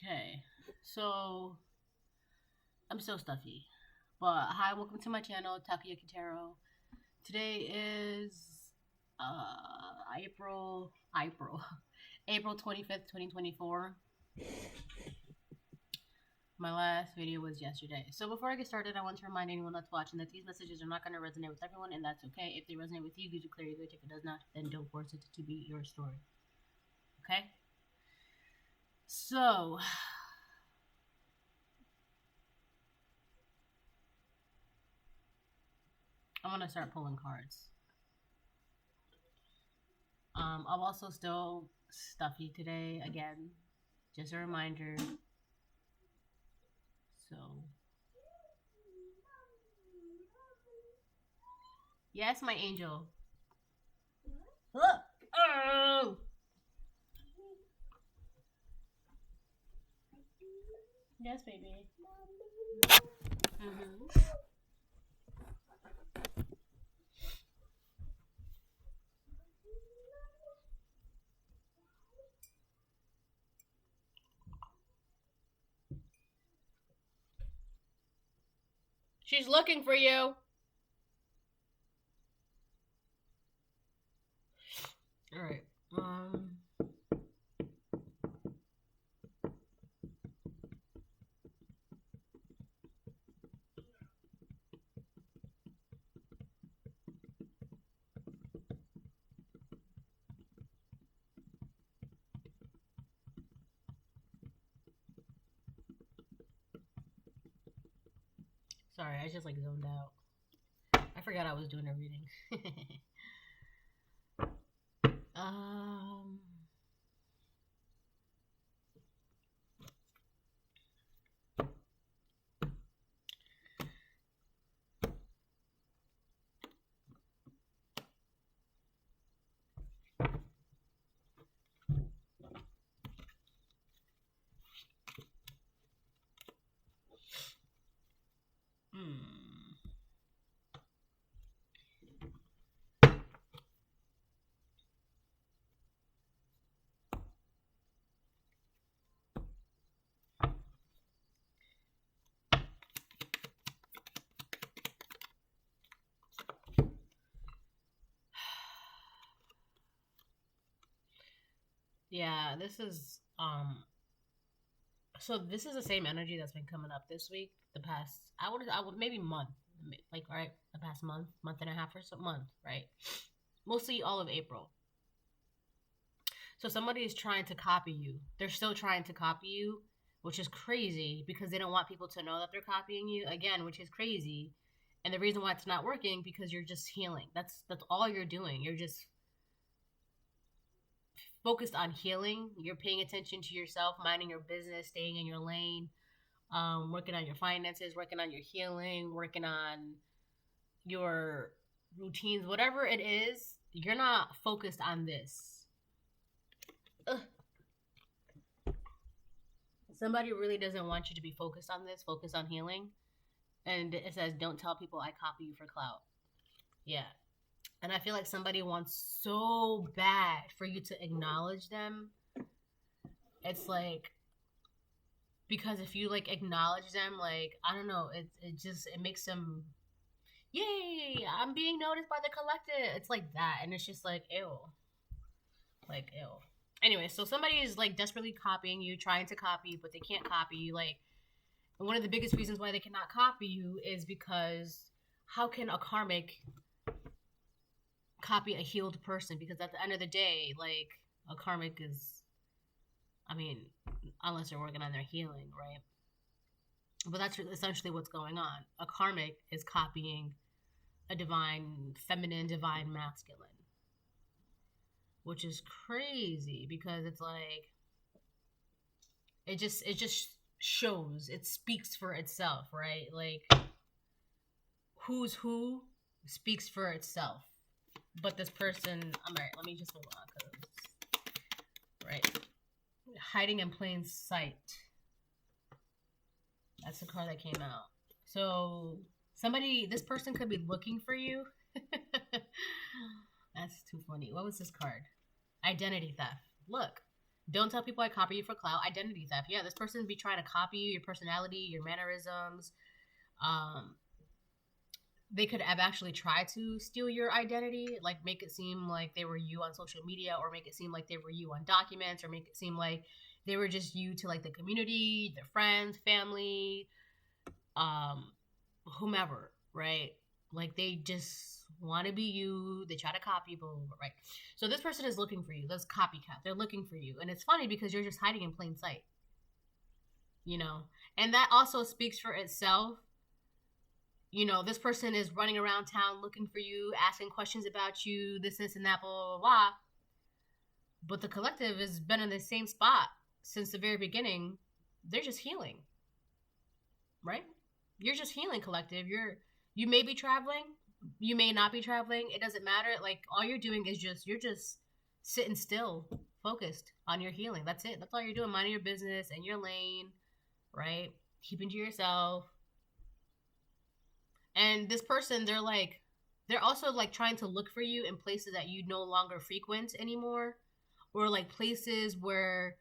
Okay, so I'm so stuffy. But hi, welcome to my channel, Takoyaki Taro. Today is April April 25th, 2024. My last video was yesterday. So before I get started, I want to remind anyone that's watching that these messages are not going to resonate with everyone, and that's okay. If they resonate with you, you declare your good. If it does not, then don't force it to be your story. Okay? So I'm gonna start pulling cards. I'm also still stuffy today again. Just a reminder. So yes, my angel. Look. Oh. Yes, baby. Mm-hmm. She's looking for you. All right. Sorry, I just like zoned out. I forgot I was doing a reading. um. Yeah, this is so this is the same energy that's been coming up this week. The past, I would maybe month, like right, the past month and a half or so month, right? Mostly all of April. So somebody is trying to copy you. They're still trying to copy you, which is crazy because they don't want people to know that they're copying you again, which is crazy. And the reason why it's not working because you're just healing. That's all you're doing. You're just focused on healing. You're paying attention to yourself, minding your business, staying in your lane, working on your finances, working on your healing, working on your routines, whatever it is. You're not focused on this. Ugh. Somebody really doesn't want you to be focused on this, focus on healing. And it says, don't tell people I copy you for clout. Yeah. And I feel like somebody wants so bad for you to acknowledge them. It's like, because if you like acknowledge them, like, I don't know, it makes them, yay, I'm being noticed by the collective. It's like that. And it's just like, ew. Like, ew. Anyway, so somebody is like desperately copying you, trying to copy you, but they can't copy you. Like, and one of the biggest reasons why they cannot copy you is because how can a karmic copy a healed person? Because at the end of the day, like, a karmic is, I mean, unless they're working on their healing, right? But that's essentially what's going on. A karmic is copying a divine feminine, divine masculine, which is crazy because it's like it just shows, it speaks for itself, right? Like, who's who speaks for itself. But this person, I'm right. Let me just hold on, cause right, hiding in plain sight. That's the card that came out. So this person could be looking for you. That's too funny. What was this card? Identity theft. Look, Don't tell people I copy you for clout. Identity theft. Yeah, this person be trying to copy you, your personality, your mannerisms. They could have actually tried to steal your identity, like make it seem like they were you on social media, or make it seem like they were you on documents, or make it seem like they were just you to like the community, their friends, family, whomever, right? Like they just want to be you. They try to copy you, blah, blah, blah, right? So this person is looking for you. That's copycat. They're looking for you. And it's funny because you're just hiding in plain sight, you know? And that also speaks for itself. You know, this person is running around town looking for you, asking questions about you, this, and that, blah, blah, blah. But the collective has been in the same spot since the very beginning. They're just healing, right? You're just healing, collective. You may be traveling. You may not be traveling. It doesn't matter. Like, all you're doing is you're just sitting still, focused on your healing. That's it. That's all you're doing. Minding your business in your lane, right? Keeping to yourself. And this person, they're also like trying to look for you in places that you no longer frequent anymore, or like places where,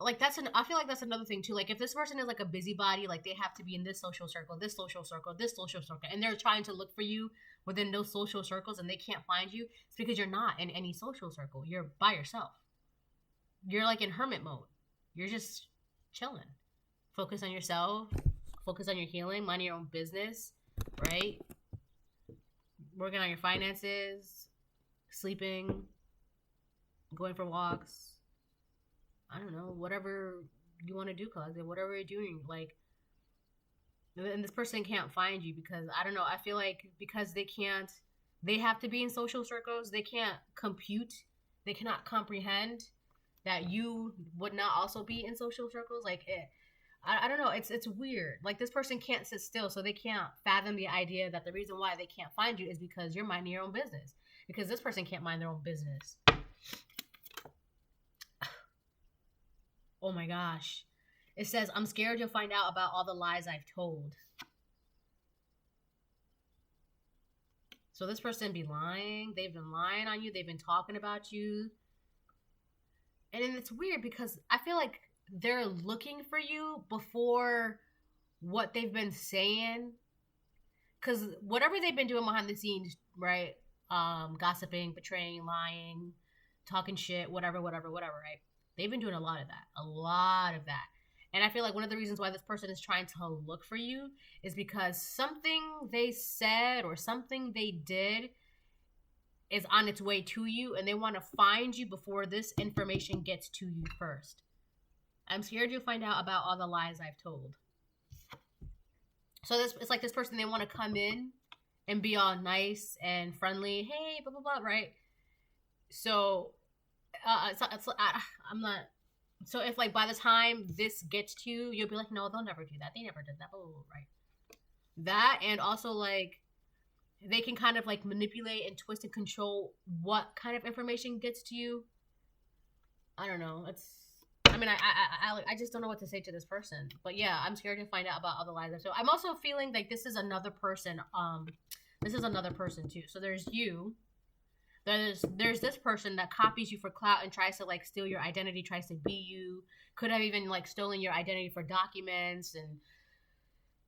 like I feel like that's another thing too. Like if this person is like a busybody, like they have to be in this social circle, this social circle, this social circle, and they're trying to look for you within those social circles and they can't find you, it's because you're not in any social circle. You're by yourself. You're like in hermit mode. You're just chilling. Focus on yourself. Focus on your healing, mind your own business, right? Working on your finances, sleeping, going for walks. I don't know, whatever you want to do, collective, whatever you're doing. Like, and this person can't find you because, I don't know, I feel like because they have to be in social circles, they can't compute, they cannot comprehend that you would not also be in social circles. Like, I don't know. It's weird. Like this person can't sit still, so they can't fathom the idea that the reason why they can't find you is because you're minding your own business. Because this person can't mind their own business. Oh my gosh. It says, I'm scared you'll find out about all the lies I've told. So this person be lying. They've been lying on you. They've been talking about you. And then it's weird because I feel like they're looking for you before what they've been saying, because whatever they've been doing behind the scenes, right? Gossiping, betraying, lying, talking shit, whatever, right? They've been doing a lot of that. And I feel like one of the reasons why this person is trying to look for you is because something they said or something they did is on its way to you, and they want to find you before this information gets to you first. I'm scared you'll find out about all the lies I've told. So it's like this person, they want to come in and be all nice and friendly. Hey, blah, blah, blah, right? So, I'm not... So if like by the time this gets to you, you'll be like, no, they'll never do that. They never did that, blah, blah, blah, right? That, and also like, they can kind of like manipulate and twist and control what kind of information gets to you. I don't know. I just don't know what to say to this person. But yeah, I'm scared to find out about other lies. So I'm also feeling like this is another person. This is another person too. So there's you. There's this person that copies you for clout and tries to like steal your identity, tries to be you. Could have even like stolen your identity for documents and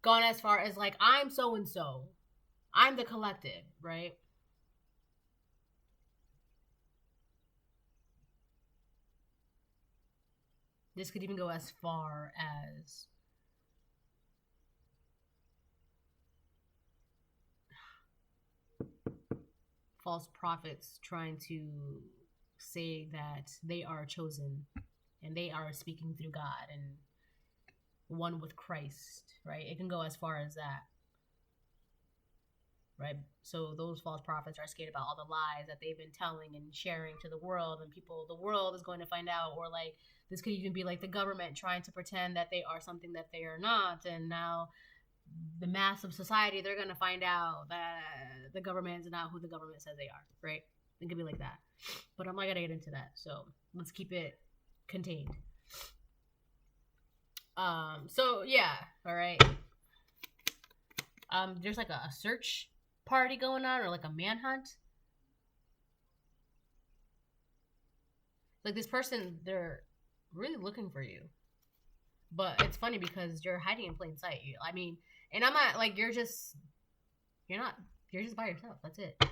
gone as far as like, I'm so and so. I'm the collective, right? This could even go as far as false prophets trying to say that they are chosen and they are speaking through God and one with Christ, right? It can go as far as that, right? So those false prophets are scared about all the lies that they've been telling and sharing to the world, and the world is going to find out. Or like, this could even be like the government trying to pretend that they are something that they are not, and now the mass of society, they're going to find out that the government is not who the government says they are, right? It could be like that. But I'm not going to get into that, so let's keep it contained. So yeah, all right. There's like a search party going on, or like a manhunt. Like this person, they're really looking for you. But it's funny because you're hiding in plain sight. I mean, and I'm not like you're just by yourself. That's it.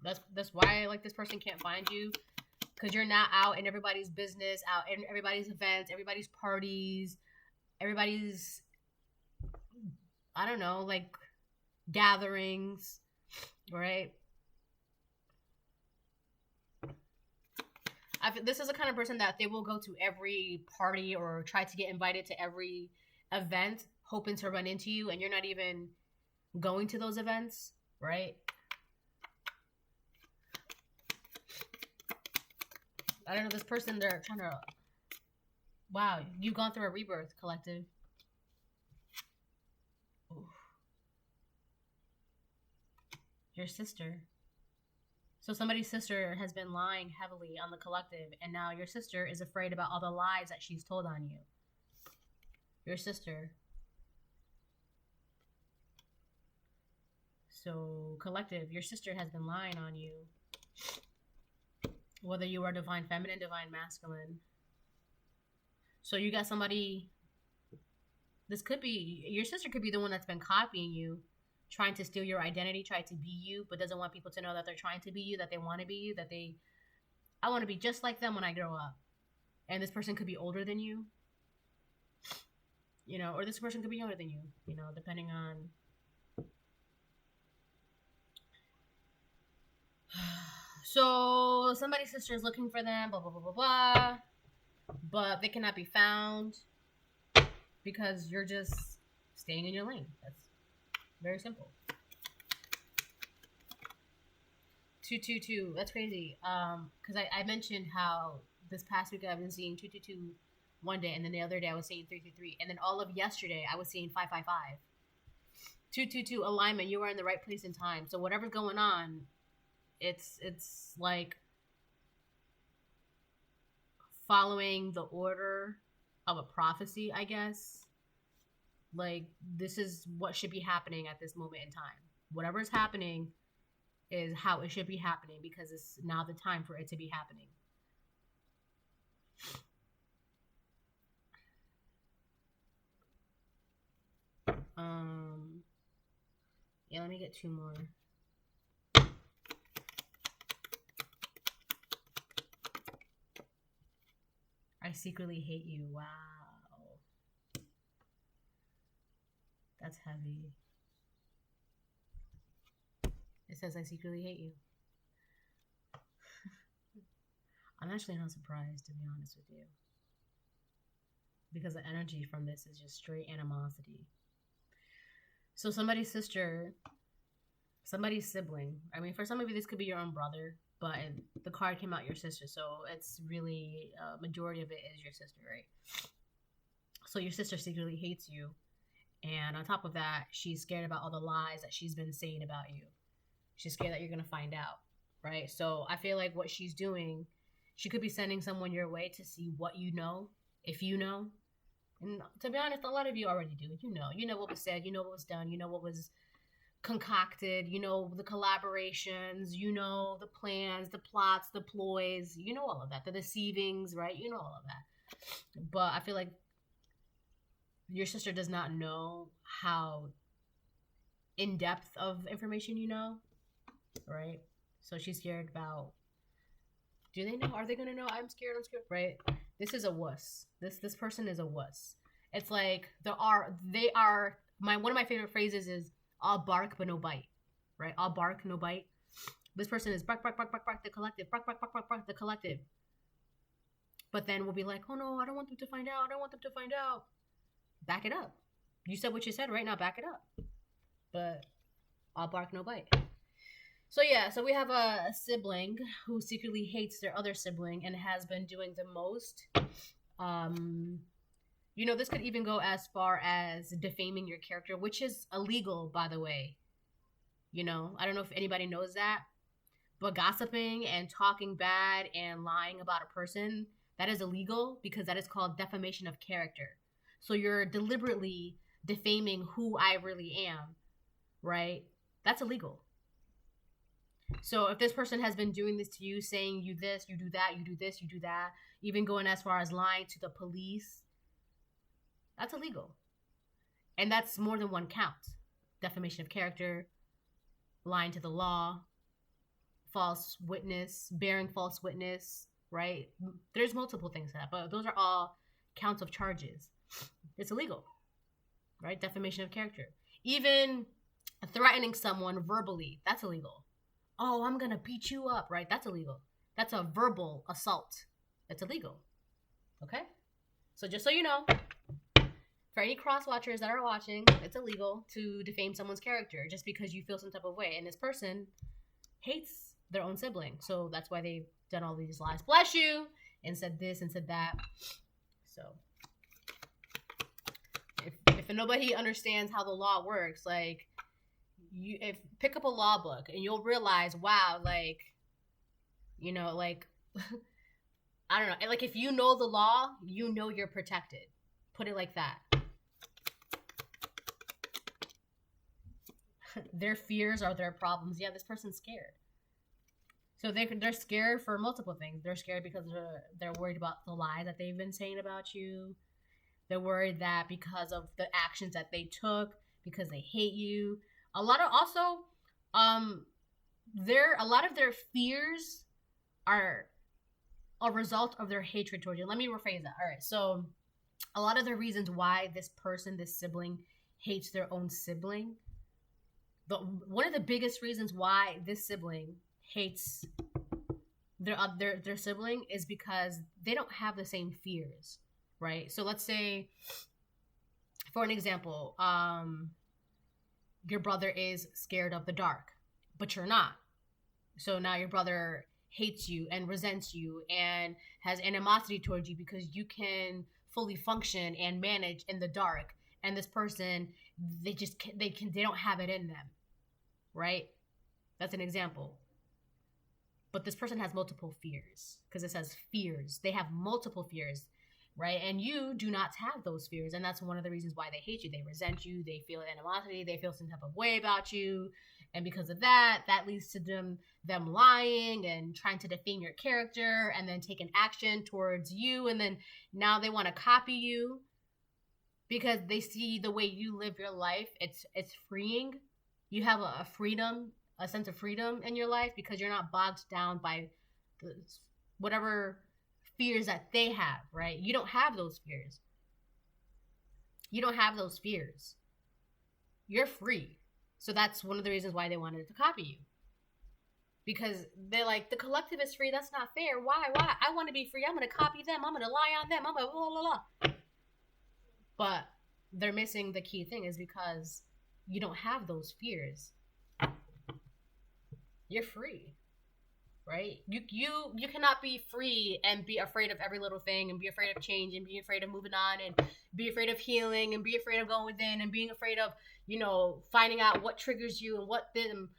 That's why like this person can't find you, because you're not out in everybody's business, out in everybody's events, everybody's parties, everybody's, I don't know, like gatherings, right? This is the kind of person that they will go to every party or try to get invited to every event, hoping to run into you, and you're not even going to those events, right? I don't know, this person, they're trying to... Wow, you've gone through a rebirth, collective. Oof. Your sister. So somebody's sister has been lying heavily on the collective, and now your sister is afraid about all the lies that she's told on you. Your sister. So, collective, your sister has been lying on you. Whether you are divine feminine, divine masculine. So you got somebody... This could be... Your sister could be the one that's been copying you, trying to steal your identity, trying to be you, but doesn't want people to know that they're trying to be you, that they want to be you, that they... I want to be just like them when I grow up. And this person could be older than you. You know, or this person could be younger than you. You know, depending on... So, somebody's sister is looking for them, blah, blah, blah, blah, blah. But they cannot be found because you're just staying in your lane. That's very simple. 222. That's crazy. Because I mentioned how this past week I've been seeing 222 one day, and then the other day I was seeing 333. And then all of yesterday I was seeing 555. 222 alignment. You are in the right place in time. So, whatever's going on, it's like following the order of a prophecy, I guess. Like, this is what should be happening at this moment in time. Whatever is happening is how it should be happening, because it's now the time for it to be happening. Yeah, let me get two more. I secretly hate you. Wow. That's heavy. It says I secretly hate you. I'm actually not surprised, to be honest with you. Because the energy from this is just straight animosity. So somebody's sister, somebody's sibling. I mean, for some of you, this could be your own brother. But the card came out your sister, so it's really, majority of it is your sister, right? So your sister secretly hates you. And on top of that, she's scared about all the lies that she's been saying about you. She's scared that you're going to find out, right? So I feel like what she's doing, she could be sending someone your way to see what you know, if you know. And to be honest, a lot of you already do. You know what was said, you know what was done, you know what was concocted, you know the collaborations, you know the plans, the plots, the ploys, you know all of that, the deceivings, right? You know all of that. But I feel like your sister does not know how in depth of information you know, right? So she's scared about, do they know? Are they gonna know? I'm scared, right? This is a wuss. This person is a wuss. It's like one of my favorite phrases is all bark but no bite, right? All bark, no bite. This person is bark, bark, bark, bark, bark, the collective, bark, bark, bark, bark, bark, the collective. But then we'll be like, oh no, I don't want them to find out. I don't want them to find out. Back it up. You said what you said, right? Now back it up. But all bark, no bite. So yeah, so we have a sibling who secretly hates their other sibling and has been doing the most. You know, this could even go as far as defaming your character, which is illegal, by the way. You know, I don't know if anybody knows that, but gossiping and talking bad and lying about a person, that is illegal because that is called defamation of character. So you're deliberately defaming who I really am, right? That's illegal. So if this person has been doing this to you, saying you this, you do that, you do this, you do that, even going as far as lying to the police, that's illegal. And that's more than one count. Defamation of character, lying to the law, false witness, bearing false witness, right? There's multiple things to that, but those are all counts of charges. It's illegal, right? Defamation of character. Even threatening someone verbally, that's illegal. Oh, I'm gonna beat you up, right? That's illegal. That's a verbal assault. It's illegal. Okay? So just so you know, for any cross-watchers that are watching, it's illegal to defame someone's character just because you feel some type of way. And this person hates their own sibling. So that's why they've done all these lies. Bless you! And said this and said that. So if nobody understands how the law works, like, pick up a law book and you'll realize, wow, like, you know, like, I don't know. Like, if you know the law, you know you're protected. Put it like that. Their fears are their problems. Yeah, this person's scared. So they're scared for multiple things. They're scared because they're worried about the lies that they've been saying about you. They're worried that because of the actions that they took, because they hate you. A lot of their fears are a result of their hatred towards you. Let me rephrase that. All right. So a lot of the reasons why this sibling hates their own sibling, one of the biggest reasons why this sibling hates their sibling is because they don't have the same fears, right? So let's say, for an example, your brother is scared of the dark, but you're not. So now your brother hates you and resents you and has animosity towards you because you can fully function and manage in the dark, and this person, they don't have it in them, right? That's an example. But this person has multiple fears, because it says fears. They have multiple fears, right? And you do not have those fears, and that's one of the reasons why they hate you. They resent you. They feel animosity. They feel some type of way about you, and because of that leads to them lying and trying to defame your character, and then taking action towards you, and then now they want to copy you because they see the way you live your life. It's freeing. You have a sense of freedom in your life because you're not bogged down by whatever fears that they have, right? You don't have those fears. You're free. So that's one of the reasons why they wanted to copy you. Because they're like, the collective is free. That's not fair. Why? I want to be free. I'm going to copy them. I'm going to lie on them. I'm going to blah, blah, blah. But they're missing the key thing is because you don't have those fears. You're free, right? You cannot be free and be afraid of every little thing and be afraid of change and be afraid of moving on and be afraid of healing and be afraid of going within and being afraid of, finding out what triggers you and what them,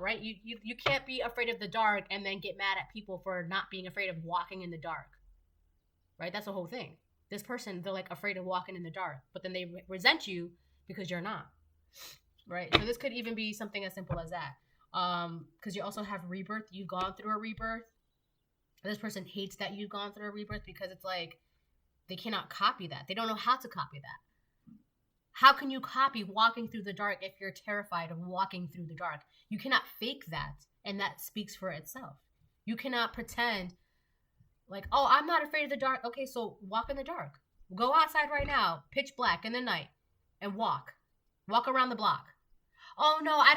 right? You can't be afraid of the dark and then get mad at people for not being afraid of walking in the dark, right? That's the whole thing. This person, they're like afraid of walking in the dark, but then they resent you because you're not, right? So this could even be something as simple as that. Because you also have rebirth. You've gone through a rebirth. This person hates that you've gone through a rebirth because it's like they cannot copy that. They don't know how to copy that. How can you copy walking through the dark if you're terrified of walking through the dark? You cannot fake that, and that speaks for itself. You cannot pretend like, oh, I'm not afraid of the dark. Okay, so walk in the dark. Go outside right now, pitch black in the night, and walk around the block. Oh, no, I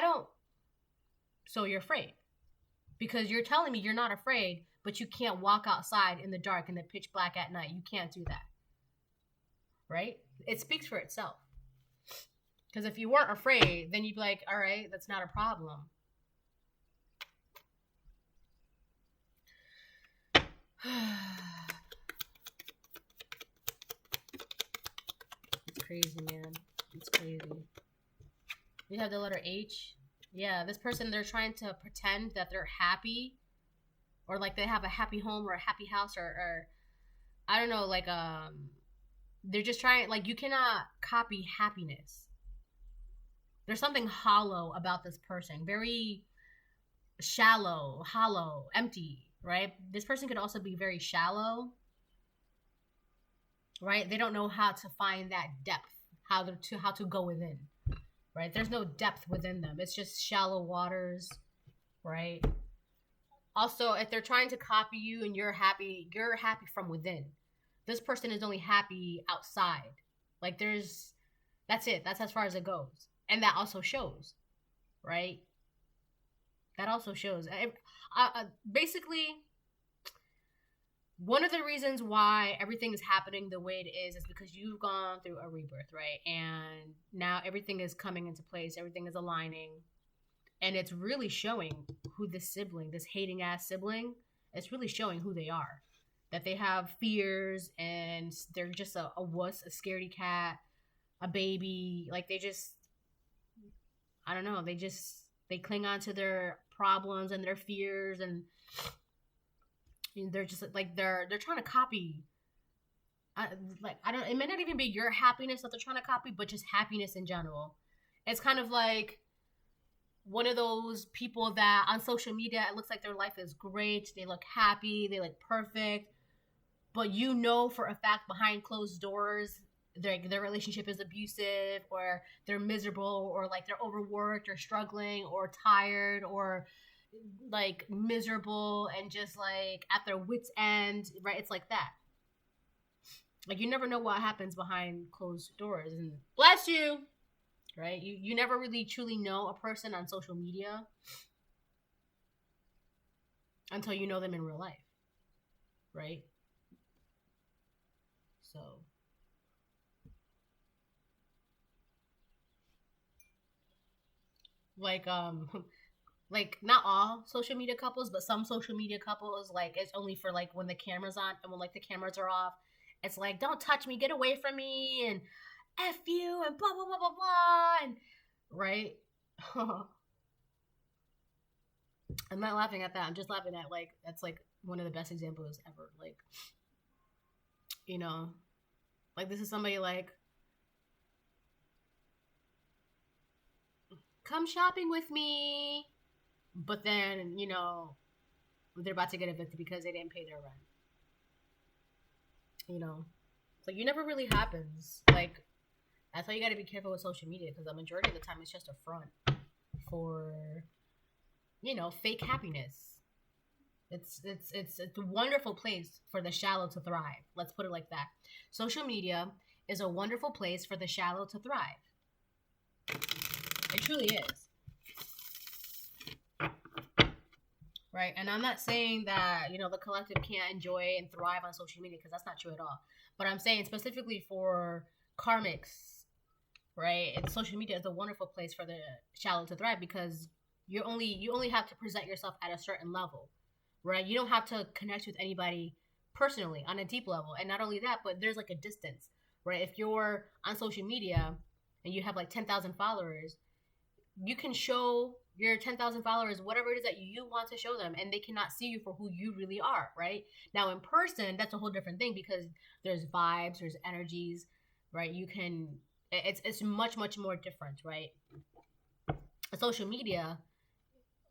don't. So you're afraid because you're telling me you're not afraid, but you can't walk outside in the dark in the pitch black at night. You can't do that, right? It speaks for itself. Because if you weren't afraid, then you'd be like, all right, that's not a problem. It's crazy, man. It's crazy. You have the letter H. Yeah, this person, they're trying to pretend that they're happy, or like they have a happy home or a happy house, or I don't know, like they're just trying, like, you cannot copy happiness. There's something hollow about this person. Very shallow, hollow, empty, right? This person could also be very shallow, right? They don't know how to find that depth, how to go within, right? There's no depth within them. It's just shallow waters, right? Also, if they're trying to copy you and you're happy from within. This person is only happy outside. Like that's it. That's as far as it goes. And that also shows, right? That also shows. Basically, one of the reasons why everything is happening the way it is because you've gone through a rebirth, right? And now everything is coming into place. Everything is aligning. And it's really showing who this sibling, this hating ass sibling, it's really showing who they are. That they have fears and they're just a wuss, a scaredy cat, a baby. Like they just, I don't know, they cling on to their problems and their fears, and they're just like, they're trying to copy. It may not even be your happiness that they're trying to copy, but just happiness in general. It's kind of like one of those people that on social media, it looks like their life is great. They look happy. They look perfect. But you know for a fact behind closed doors, their relationship is abusive, or they're miserable, or like they're overworked or struggling or tired or like miserable and just like at their wits' end, right? It's like that. Like you never know what happens behind closed doors. And bless you! Right? You never really truly know a person on social media until you know them in real life. Right? So like like not all social media couples, but some social media couples, like it's only for like when the camera's on, and when like the cameras are off, it's like, don't touch me, get away from me, and F you, and blah, blah, blah, blah, blah, and, right? I'm not laughing at that. I'm just laughing at, like, that's, like, one of the best examples ever. Like, you know, like, this is somebody, like, come shopping with me, but then, you know, they're about to get evicted because they didn't pay their rent. You know? It's like, you never really happens. Like, that's why you got to be careful with social media, because the majority of the time it's just a front for, you know, fake happiness. It's a wonderful place for the shallow to thrive. Let's put it like that. Social media is a wonderful place for the shallow to thrive. It truly is. Right? And I'm not saying that, you know, the collective can't enjoy and thrive on social media, because that's not true at all. But I'm saying specifically for karmics, right? And social media is a wonderful place for the shallow to thrive, because you only have to present yourself at a certain level, right? You don't have to connect with anybody personally on a deep level. And not only that, but there's like a distance, right? If you're on social media and you have like 10,000 followers, you can show your 10,000 followers whatever it is that you want to show them, and they cannot see you for who you really are, right? Now in person, that's a whole different thing, because there's vibes, there's energies, right? It's much more different, right? Social media,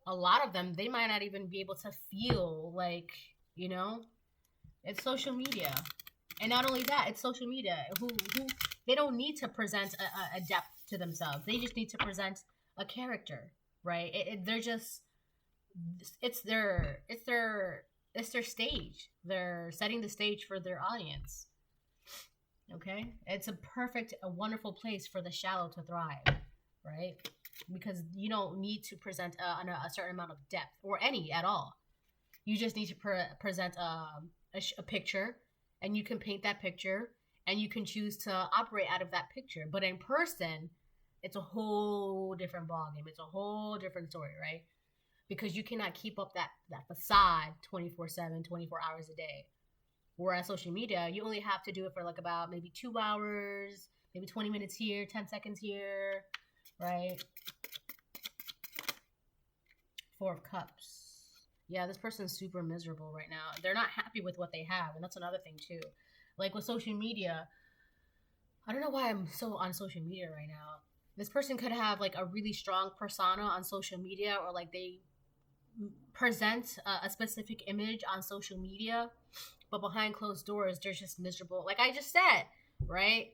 a lot of them, they might not even be able to feel like, you know, it's social media. And not only that, it's social media who they don't need to present a depth to themselves. They just need to present a character, right? They're just, it's their stage. They're setting the stage for their audience. Okay, it's a wonderful place for the shallow to thrive, right? Because you don't need to present a certain amount of depth, or any at all. You just need to present a picture, and you can paint that picture, and you can choose to operate out of that picture. But in person, it's a whole different ballgame. It's a whole different story, right? Because you cannot keep up that facade 24/7, 24 hours a day. Whereas social media, you only have to do it for like about maybe 2 hours, maybe 20 minutes here, 10 seconds here, right? 4 of Cups. Yeah, this person's super miserable right now. They're not happy with what they have, and that's another thing too. Like with social media, I don't know why I'm so on social media right now. This person could have like a really strong persona on social media, or like they present a specific image on social media, but behind closed doors they're just miserable, like I just said, right?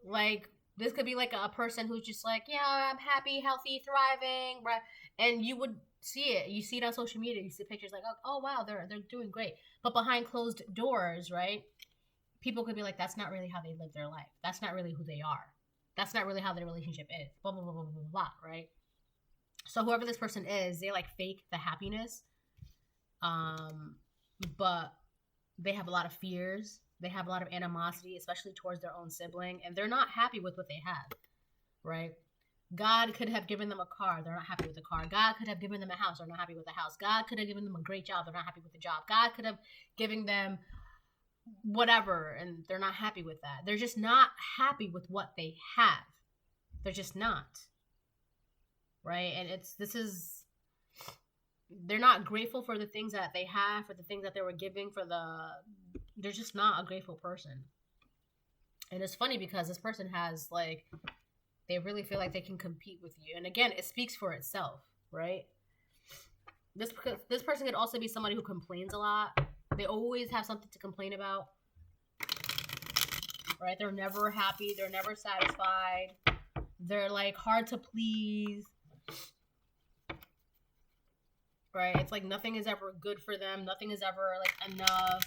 Like this could be like a person who's just like, yeah, I'm happy, healthy, thriving, right? And you would see it on social media, you see pictures like, oh wow, they're doing great, but behind closed doors, right, people could be like, that's not really how they live their life, that's not really who they are, that's not really how their relationship is, blah blah blah blah blah blah, right? So whoever this person is, they like fake the happiness, but they have a lot of fears. They have a lot of animosity, especially towards their own sibling, and they're not happy with what they have, right? God could have given them a car. They're not happy with the car. God could have given them a house. They're not happy with the house. God could have given them a great job. They're not happy with the job. God could have given them whatever, and they're not happy with that. They're just not happy with what they have. They're just not. Right? And they're not grateful for the things that they have, for the things that they were giving, they're just not a grateful person. And it's funny because this person has like, they really feel like they can compete with you. And again, it speaks for itself, right? This person could also be somebody who complains a lot. They always have something to complain about, right? They're never happy. They're never satisfied. They're like hard to please. Right? It's like nothing is ever good for them. Nothing is ever like enough.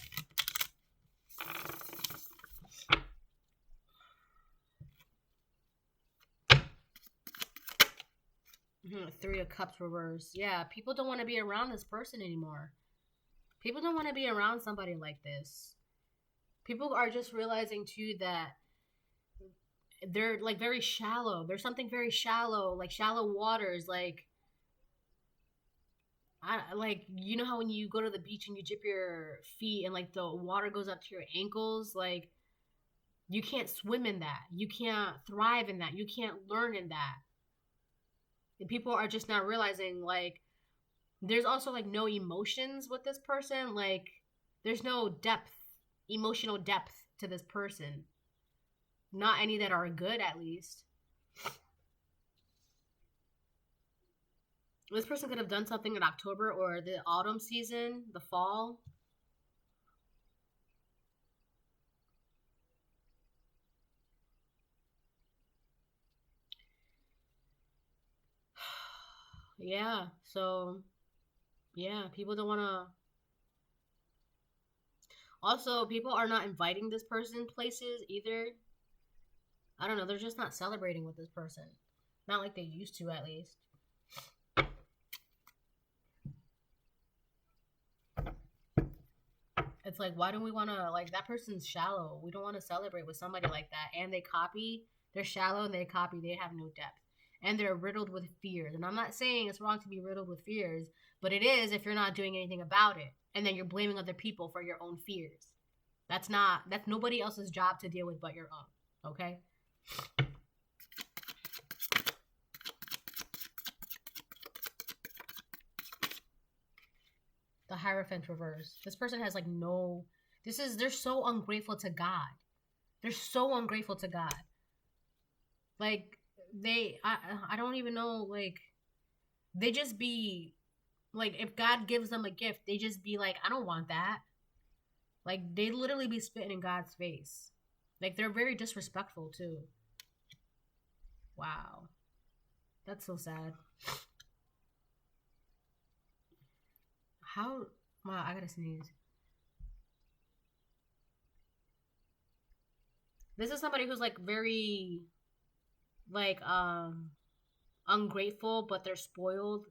3 of Cups reverse. Yeah, people don't want to be around this person anymore. People don't want to be around somebody like this. People are just realizing too that they're like very shallow. There's something very shallow, like shallow waters, like you know how when you go to the beach and you dip your feet and like the water goes up to your ankles, like you can't swim in that. You can't thrive in that. You can't learn in that. And people are just not realizing like there's also like no emotions with this person. Like there's no depth, emotional depth to this person. Not any that are good, at least. This person could have done something in October or the autumn season, the fall. Yeah, so, yeah, people don't want to... Also, people are not inviting this person places either. I don't know, they're just not celebrating with this person. Not like they used to, at least. It's like, why don't we want to, like, that person's shallow. We don't want to celebrate with somebody like that. And they copy. They're shallow and they copy. They have no depth. And they're riddled with fears. And I'm not saying it's wrong to be riddled with fears, but it is if you're not doing anything about it. And then you're blaming other people for your own fears. That's nobody else's job to deal with but your own. Okay? The Hierophant reverse. This person has like no... They're so ungrateful to God. They're so ungrateful to God. Like, I don't even know, like, they just be, like, if God gives them a gift, they just be like, I don't want that. Like, they literally be spitting in God's face. Like, they're very disrespectful, too. Wow. That's so sad. Wow, I gotta sneeze. This is somebody who's, like, very, like, ungrateful, but they're spoiled.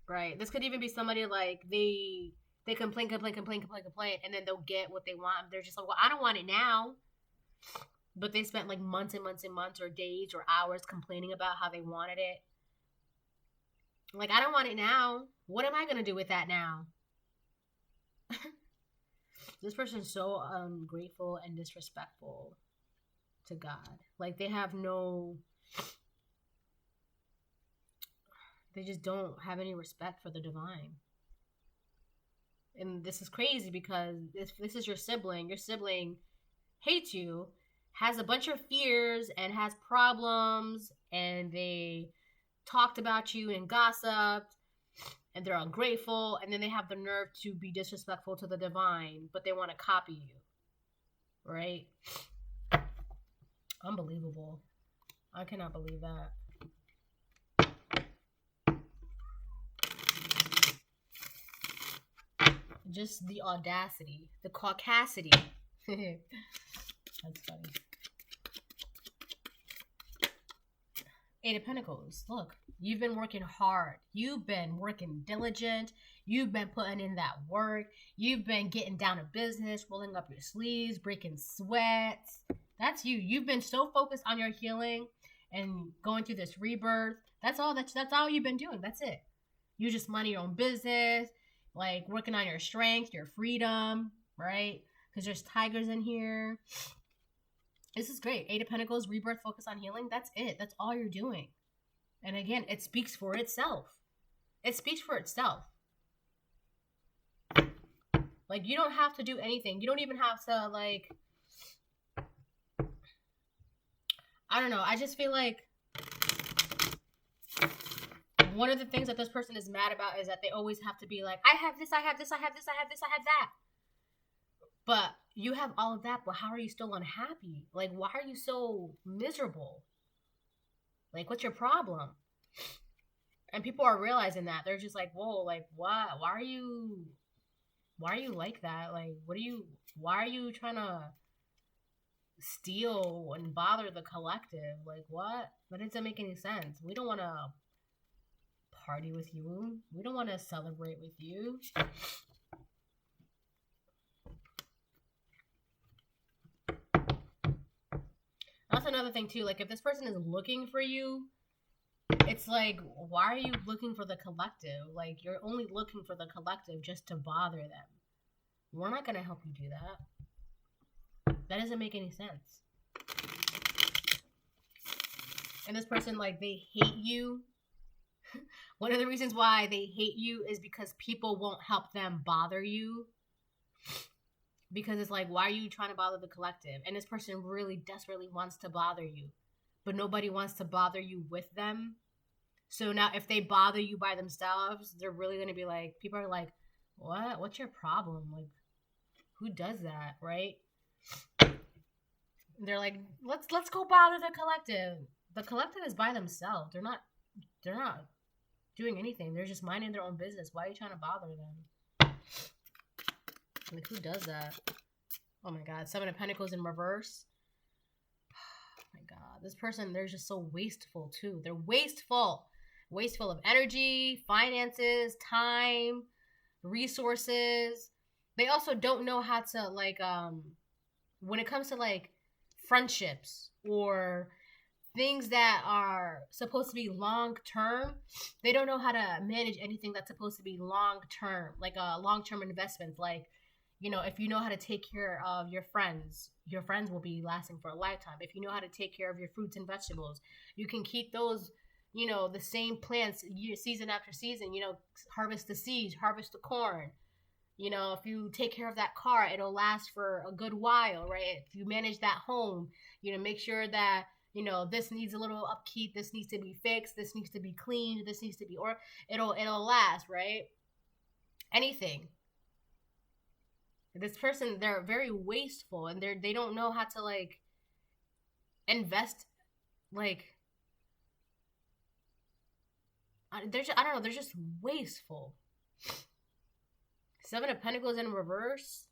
Right? This could even be somebody, like, they complain, and then they'll get what they want. They're just like, well, I don't want it now. But they spent, like, months and months and months or days or hours complaining about how they wanted it. Like, I don't want it now. What am I going to do with that now? This person's so ungrateful and disrespectful to God. Like, they just don't have any respect for the divine. And this is crazy because if this is your sibling hates you, has a bunch of fears and has problems, and they talked about you and gossiped, and they're ungrateful, and then they have the nerve to be disrespectful to the divine, but they want to copy you, right? Unbelievable. I cannot believe that. Just the audacity, the caucasity. That's funny. Eight of Pentacles. Look, you've been working hard. You've been working diligent. You've been putting in that work. You've been getting down to business, rolling up your sleeves, breaking sweats. That's you. You've been so focused on your healing and going through this rebirth. That's all you've been doing. That's it. You just mind your own business, like working on your strength, your freedom, right? Because there's tigers in here. This is great. Eight of Pentacles, rebirth, focus on healing. That's it. That's all you're doing. And again, it speaks for itself. It speaks for itself. Like, you don't have to do anything. You don't even have to, like, I don't know. I just feel like one of the things that this person is mad about is that they always have to be like, I have this, I have this, I have this, I have this, I have that. But you have all of that, but how are you still unhappy? Like, why are you so miserable? Like, what's your problem? And people are realizing that. They're just like, whoa, like, what? Why are you like that? Like, why are you trying to steal and bother the collective? Like, what? That doesn't make any sense. We don't want to party with you. We don't want to celebrate with you. That's another thing too. Like, if this person is looking for you, it's like, why are you looking for the collective? Like, you're only looking for the collective just to bother them. We're not going to help you do that. That doesn't make any sense. And this person, like, they hate you. One of the reasons why they hate you is because people won't help them bother you. Because it's like, why are you trying to bother the collective? And this person really desperately wants to bother you, but nobody wants to bother you with them. So now if they bother you by themselves, they're really going to be like, people are like, what? What's your problem? Like, who does that, right? They're like, let's go bother the collective. The collective is by themselves. They're not doing anything. They're just minding their own business. Why are you trying to bother them? Like, who does that? Oh my God. Seven of Pentacles in reverse. Oh my God. This person, they're just so wasteful too. They're wasteful. Wasteful of energy, finances, time, resources. They also don't know how to, like, when it comes to, like, friendships or things that are supposed to be long-term, they don't know how to manage anything that's supposed to be long-term, like long-term investments. Like, you know, if you know how to take care of your friends will be lasting for a lifetime. If you know how to take care of your fruits and vegetables, you can keep those, you know, the same plants season after season, you know, harvest the seeds, harvest the corn. You know, if you take care of that car, it'll last for a good while, right? If you manage that home, you know, make sure that, you know, this needs a little upkeep, this needs to be fixed, this needs to be cleaned, this needs to be, or it'll last, right? Anything. This person, they're very wasteful, and they don't know how to, like, invest, like, I don't know, they're just wasteful. Seven of Pentacles in reverse.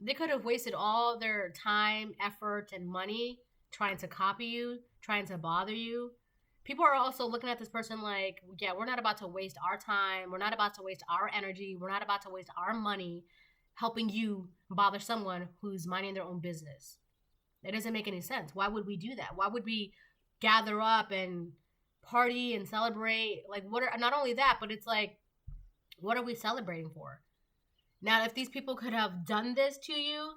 They could have wasted all their time, effort, and money trying to copy you, trying to bother you. People are also looking at this person like, yeah, we're not about to waste our time. We're not about to waste our energy. We're not about to waste our money helping you bother someone who's minding their own business. It doesn't make any sense. Why would we do that? Why would we gather up and party and celebrate? Like, not only that, but it's like, what are we celebrating for? Now, if these people could have done this to you,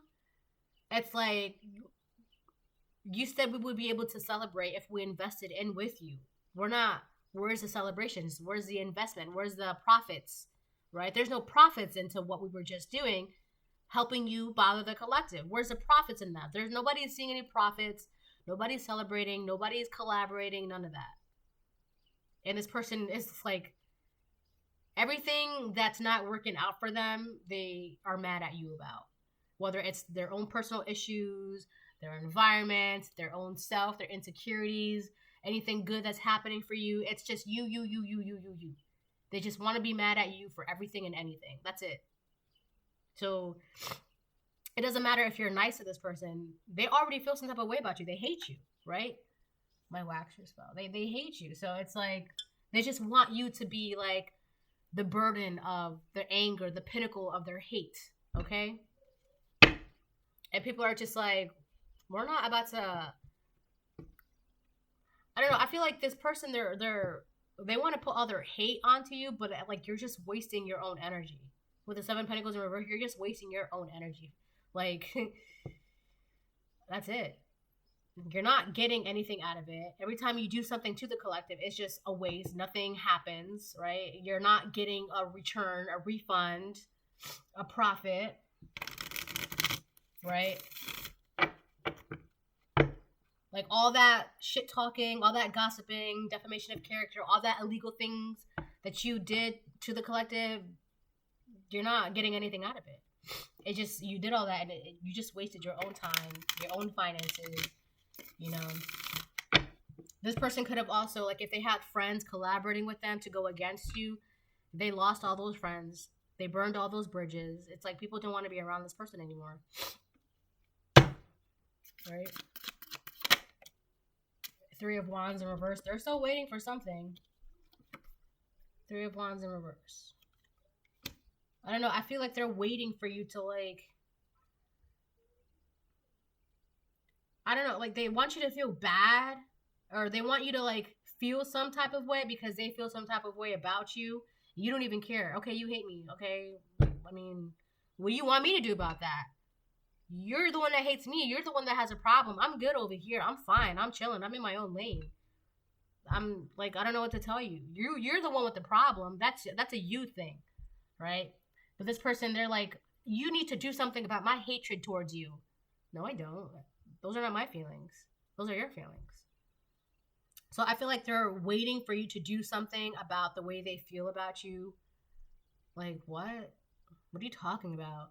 it's like, you said we would be able to celebrate if we invested in with you. We're not. Where's the celebrations? Where's the investment? Where's the profits? Right? There's no profits into what we were just doing. helping you bother the collective? Where's the profits in that? There's nobody's seeing any profits. Nobody's celebrating. Nobody's collaborating. None of that. And this person is like, everything that's not working out for them, they are mad at you about. Whether it's their own personal issues, their environment, their own self, their insecurities, anything good that's happening for you. It's just you. They just want to be mad at you for everything and anything. That's it. So it doesn't matter if you're nice to this person. They already feel some type of way about you. They hate you, right? My wax just fell. They hate you. So it's like, they just want you to be like the burden of their anger, the pinnacle of their hate, okay? And people are just like, we're not about to, I don't know, I feel like this person, they want to put all their hate onto you, but like, you're just wasting your own energy. With the 7 Pentacles in reverse, you're just wasting your own energy. Like, that's it. You're not getting anything out of it. Every time you do something to the collective, it's just a waste. Nothing happens, right? You're not getting a return, a refund, a profit, right? Like, all that shit talking, all that gossiping, defamation of character, all that illegal things that you did to the collective, you're not getting anything out of it. It just, you did all that, and you just wasted your own time, your own finances, you know. This person could have also, like, if they had friends collaborating with them to go against you, they lost all those friends. They burned all those bridges. It's like, people don't want to be around this person anymore. Right? 3 of Wands in reverse. They're still waiting for something. 3 of Wands in reverse. I don't know. I feel like they're waiting for you to, like, I don't know. Like, they want you to feel bad, or they want you to, like, feel some type of way because they feel some type of way about you. You don't even care. Okay, you hate me. Okay. I mean, what do you want me to do about that? You're the one that hates me. You're the one that has a problem. I'm good over here. I'm fine. I'm chilling. I'm in my own lane. I'm like, I don't know what to tell you. You're the one with the problem. That's a you thing, right? But this person, they're like, you need to do something about my hatred towards you. No, I don't. Those are not my feelings. Those are your feelings. So I feel like they're waiting for you to do something about the way they feel about you. Like, what? What are you talking about?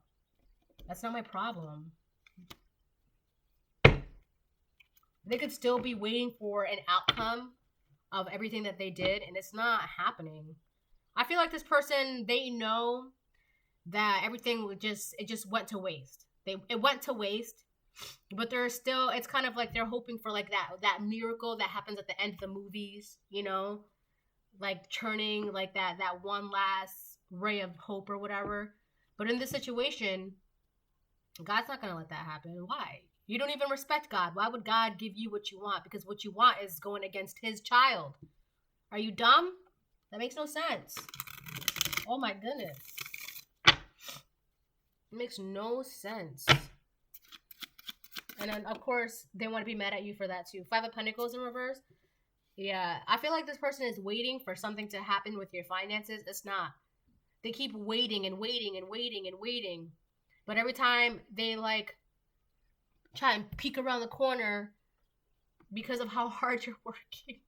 That's not my problem. They could still be waiting for an outcome of everything that they did, and it's not happening. I feel like this person, they know that everything would just went to waste. It went to waste, but they're still, it's kind of like they're hoping for like that miracle that happens at the end of the movies, you know, like churning like that one last ray of hope or whatever. But in this situation, God's not going to let that happen. Why? You don't even respect God. Why would God give you what you want? Because what you want is going against his child. Are you dumb? That makes no sense. Oh my goodness. It makes no sense. And then, of course, they want to be mad at you for that too. 5 of Pentacles in reverse. Yeah, I feel like this person is waiting for something to happen with your finances. It's not. They keep waiting and waiting and waiting and waiting. But every time they like try and peek around the corner because of how hard you're working.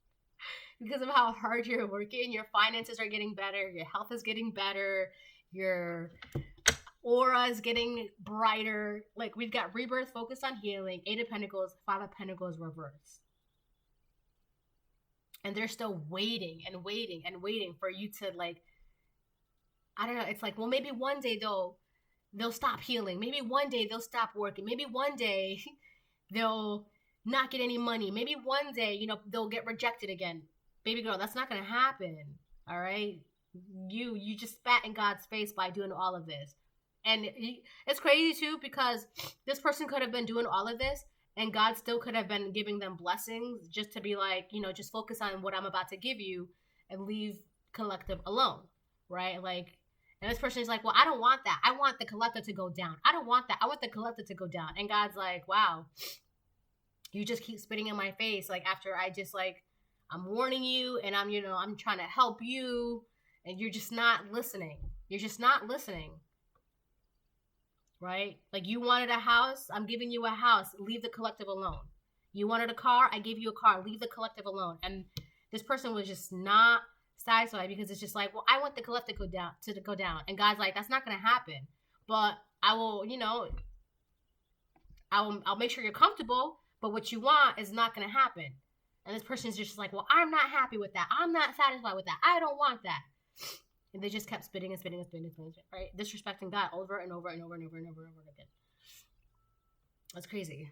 Because of how hard you're working, your finances are getting better, your health is getting better, your aura is getting brighter. Like, we've got rebirth, focus on healing, 8 of Pentacles, 5 of Pentacles reverse. And they're still waiting and waiting and waiting for you to, like, I don't know, it's like, well, maybe one day they'll stop healing. Maybe one day they'll stop working. Maybe one day they'll not get any money. Maybe one day, you know, they'll get rejected again. Baby girl, that's not going to happen. All right? You just spat in God's face by doing all of this. And it's crazy too, because this person could have been doing all of this and God still could have been giving them blessings just to be like, you know, just focus on what I'm about to give you and leave collective alone. Right? Like, and this person is like, well, I don't want that. I want the collective to go down. I don't want that. I want the collective to go down. And God's like, wow, you just keep spitting in my face. Like, after I just like, I'm warning you and I'm, you know, I'm trying to help you and you're just not listening. You're just not listening. right? Like, you wanted a house, I'm giving you a house, leave the collective alone. You wanted a car, I gave you a car, leave the collective alone. And this person was just not satisfied, because it's just like, well, I want the collective to go down. And God's like, that's not going to happen. But I will, I'll make sure you're comfortable, but what you want is not going to happen. And this person is just like, well, I'm not happy with that. I'm not satisfied with that. I don't want that. And they just kept spitting, right? Disrespecting God over and over and over and over and over and over again. That's crazy.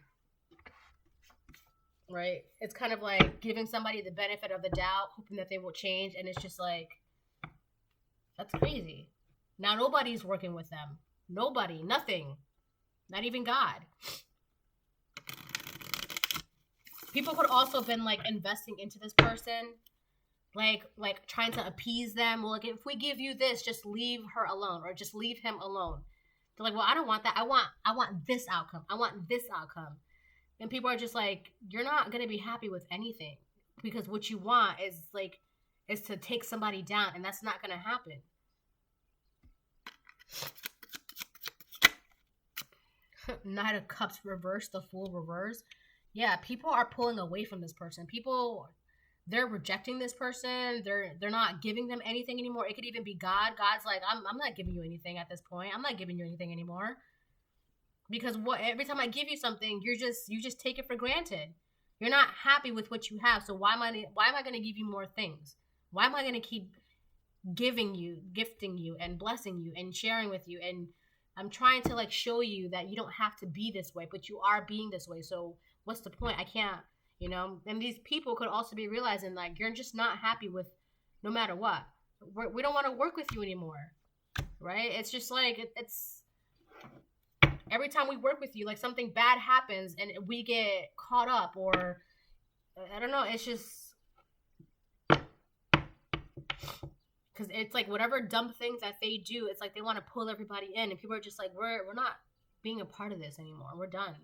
Right? It's kind of like giving somebody the benefit of the doubt, hoping that they will change. And it's just like, that's crazy. Now nobody's working with them. Nobody. Nothing. Not even God. People could also have been, like, investing into this person. Like trying to appease them. Well, like, if we give you this, just leave her alone. Or just leave him alone. They're like, well, I don't want that. I want this outcome. I want this outcome. And people are just like, you're not going to be happy with anything. Because what you want is to take somebody down. And that's not going to happen. Knight of Cups reverse, the Fool reverse. Yeah, people are pulling away from this person. People, they're rejecting this person. They're not giving them anything anymore. It could even be God. God's like, I'm not giving you anything at this point. I'm not giving you anything anymore. Because every time I give you something, you just take it for granted. You're not happy with what you have. So why am I going to give you more things? Why am I going to keep giving you, gifting you, and blessing you, and sharing with you? And I'm trying to, like, show you that you don't have to be this way, but you are being this way. So what's the point? I can't, And these people could also be realizing, like, you're just not happy with no matter what. We don't want to work with you anymore, right? It's just like, it's every time we work with you, like, something bad happens and we get caught up, or I don't know. It's just because it's like whatever dumb things that they do, it's like they want to pull everybody in, and people are just like, we're not being a part of this anymore. We're done.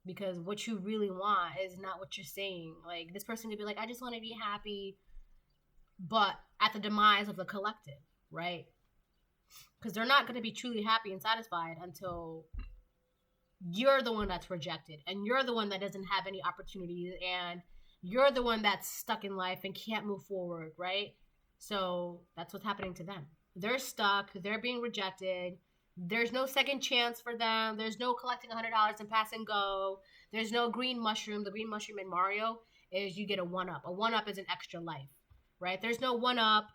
Because what you really want is not what you're saying. Like, this person could be like, I just want to be happy, but at the demise of the collective, right? Because they're not going to be truly happy and satisfied until you're the one that's rejected, and you're the one that doesn't have any opportunities, and you're the one that's stuck in life and can't move forward, right? So that's what's happening to them. They're stuck. They're being rejected. There's no second chance for them. There's no collecting $100 and pass and go. There's no green mushroom. The green mushroom in Mario is you get a 1-up. A 1-up is an extra life, right? There's no 1-up.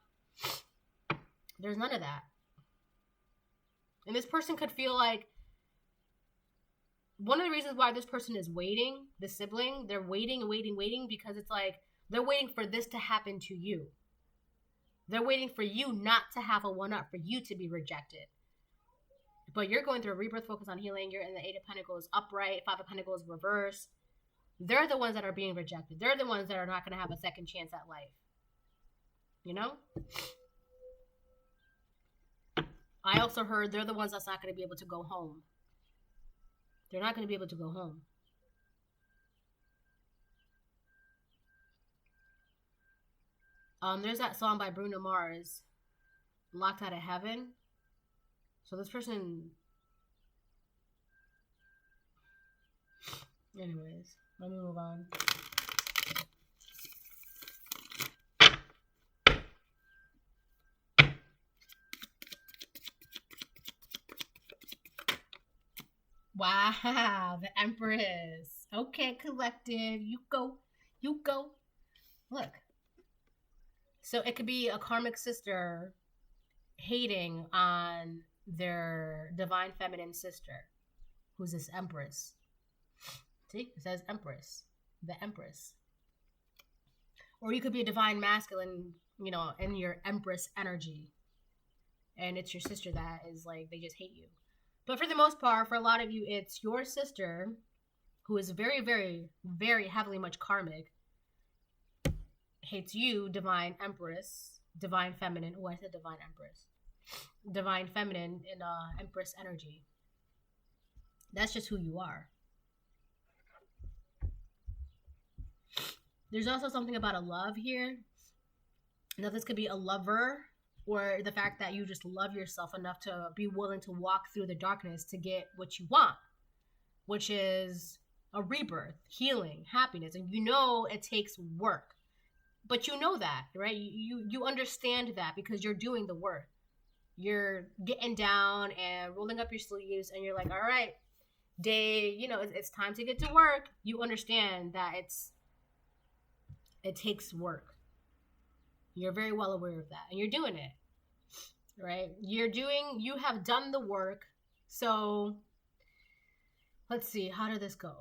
There's none of that. And this person could feel like, one of the reasons why this person is waiting, the sibling, they're waiting, because it's like, they're waiting for this to happen to you. They're waiting for you not to have a 1-up, for you to be rejected. But you're going through a rebirth, focus on healing. You're in the 8 of Pentacles upright, 5 of Pentacles reverse. They're the ones that are being rejected. They're the ones that are not going to have a second chance at life. I also heard they're the ones that's not going to be able to go home. They're not going to be able to go home. There's that song by Bruno Mars, Locked Out of Heaven. So this person, anyways, let me move on. Wow, the Empress. Okay, collective, you go. Look. So it could be a karmic sister hating on their divine feminine sister, who's this Empress. See, it says Empress, the Empress. Or you could be a divine masculine, in your Empress energy, and it's your sister that is like, they just hate you. But for the most part, for a lot of you, it's your sister, who is very, very, very heavily much karmic, hates you, divine Empress, divine feminine. Oh, I said divine Empress. Divine feminine in Empress energy. That's just who you are. There's also something about a love here. Now, this could be a lover or the fact that you just love yourself enough to be willing to walk through the darkness to get what you want, which is a rebirth, healing, happiness. And you know it takes work, but you know that, right? You understand that because you're doing the work. You're getting down and rolling up your sleeves, and you're like, all right, day, it's time to get to work. You understand that it takes work. You're very well aware of that, and you're doing it, right? You have done the work. So let's see, how did this go?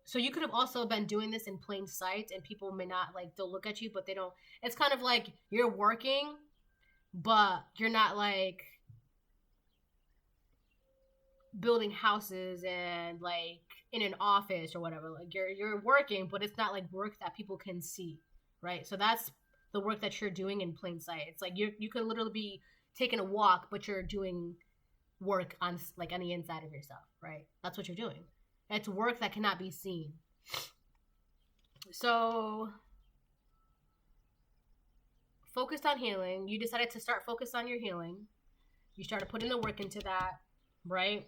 So you could have also been doing this in plain sight, and people may not, like, they'll look at you, but they don't. It's kind of like you're working, but you're not like building houses and like in an office or whatever. Like you're working, but it's not like work that people can see, right? So that's the work that you're doing in plain sight. It's like you could literally be taking a walk, but you're doing work on like on the inside of yourself, right? That's what you're doing. It's work that cannot be seen. So focused on healing. You decided to start focused on your healing. You started putting the work into that, right?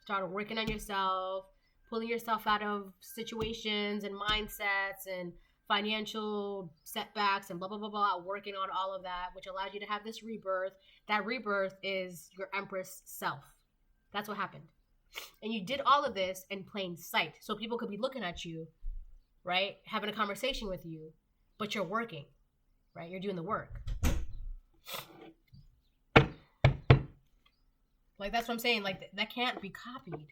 Started working on yourself, pulling yourself out of situations and mindsets and financial setbacks and blah, blah, blah, blah, working on all of that, which allowed you to have this rebirth. That rebirth is your Empress self. That's what happened. And you did all of this in plain sight. So people could be looking at you, right? Having a conversation with you, but you're working, right? You're doing the work. Like, that's what I'm saying. Like, that can't be copied.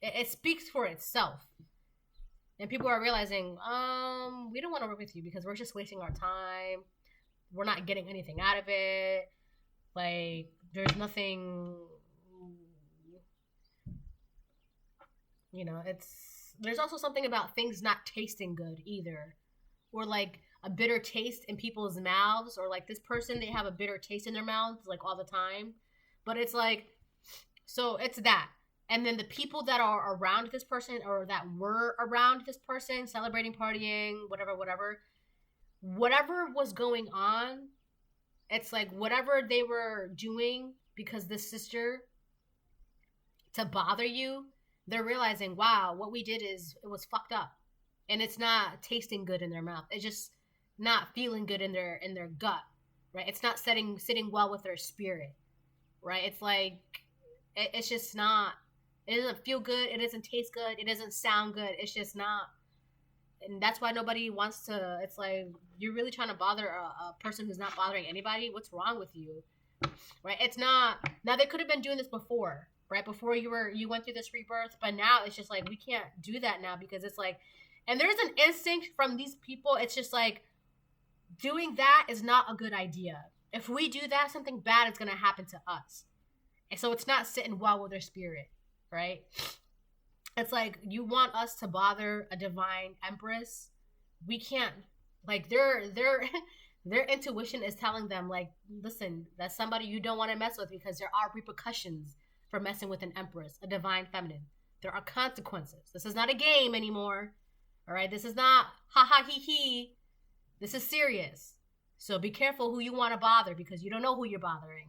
It speaks for itself. And people are realizing, we don't want to work with you because we're just wasting our time. We're not getting anything out of it. Like, there's nothing, there's also something about things not tasting good either. Or, like, a bitter taste in people's mouths. Or, like, this person, they have a bitter taste in their mouths, like, all the time. But it's like, so it's that. And then the people that are around this person or that were around this person, celebrating, partying, whatever was going on, it's like whatever they were doing because this sister to bother you, they're realizing, wow, what we did it was fucked up. And it's not tasting good in their mouth. It's just not feeling good in their gut, right? It's not sitting well with their spirit, right? It's like, it's just not, it doesn't feel good. It doesn't taste good. It doesn't sound good. It's just not. And that's why nobody wants to, it's like, you're really trying to bother a person who's not bothering anybody. What's wrong with you? Right? It's not, now they could have been doing this before, right? Before you went through this rebirth, but now it's just like, we can't do that now because it's like, and there's an instinct from these people. It's just like, doing that is not a good idea. If we do that, something bad is going to happen to us. And so it's not sitting well with their spirit, right? It's like, you want us to bother a divine empress. We can't, like, their intuition is telling them, like, listen, that's somebody you don't want to mess with because there are repercussions for messing with an empress, a divine feminine. There are consequences. This is not a game anymore. All right? This is not ha ha he he. This is serious. So be careful who you want to bother because you don't know who you're bothering.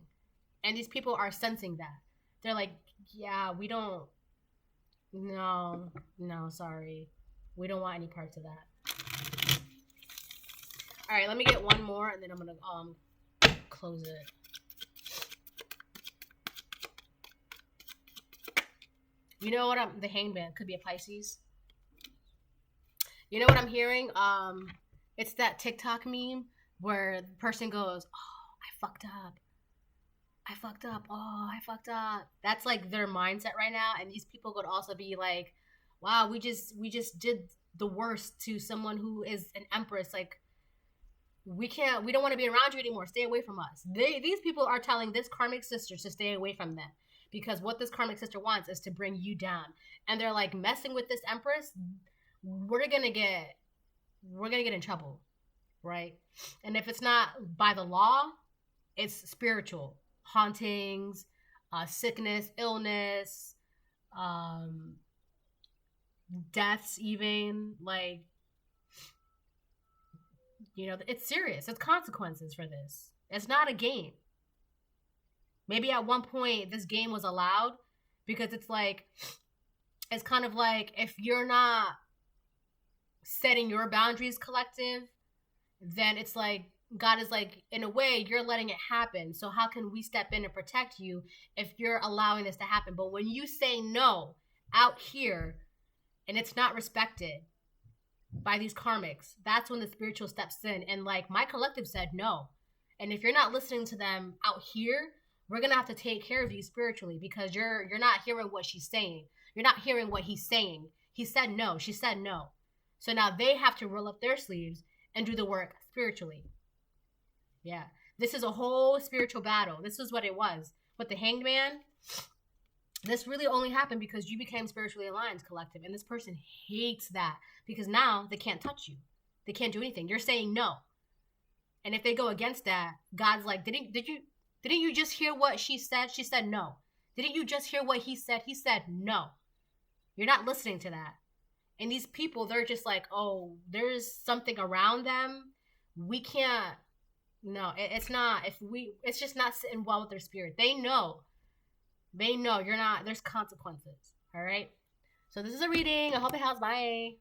And these people are sensing that. They're like, yeah, we don't, no, sorry. We don't want any parts of that. All right, let me get one more and then I'm going to close it. You know what? The hangman could be a Pisces. You know what I'm hearing? It's that TikTok meme where the person goes, oh, I fucked up. Oh, I fucked up. That's like their mindset right now. And these people could also be like, wow, we just did the worst to someone who is an empress. Like, we don't want to be around you anymore. Stay away from us. These people are telling this karmic sister to stay away from them because what this karmic sister wants is to bring you down. And they're like, messing with this empress, we're gonna get in trouble, right? And if it's not by the law, it's spiritual. Hauntings, sickness, illness, deaths even, like, You know, it's serious. It's consequences for this. It's not a game. Maybe at one point this game was allowed because it's like, it's kind of like if you're not setting your boundaries, collective, then it's like God is like, in a way, you're letting it happen. So how can we step in and protect you if you're allowing this to happen? But when you say no out here and it's not respected by these karmics, that's when the spiritual steps in. And like my collective said no. And if you're not listening to them out here, we're gonna have to take care of you spiritually, because you're not hearing what she's saying. You're not hearing what he's saying. He said no. She said no. So now they have to roll up their sleeves and do the work spiritually. Yeah. This is a whole spiritual battle. This is what it was. With the Hanged Man, this really only happened because you became spiritually aligned, collective. And this person hates that because now they can't touch you. They can't do anything. You're saying no. And if they go against that, God's like, didn't you just hear what she said? She said no. Didn't you just hear what he said? He said no. You're not listening to that. And these people, they're just like, oh, there's something around them. We can't. No, it's not. It's just not sitting well with their spirit. They know you're not. There's consequences. All right. So this is a reading. I hope it helps. Bye.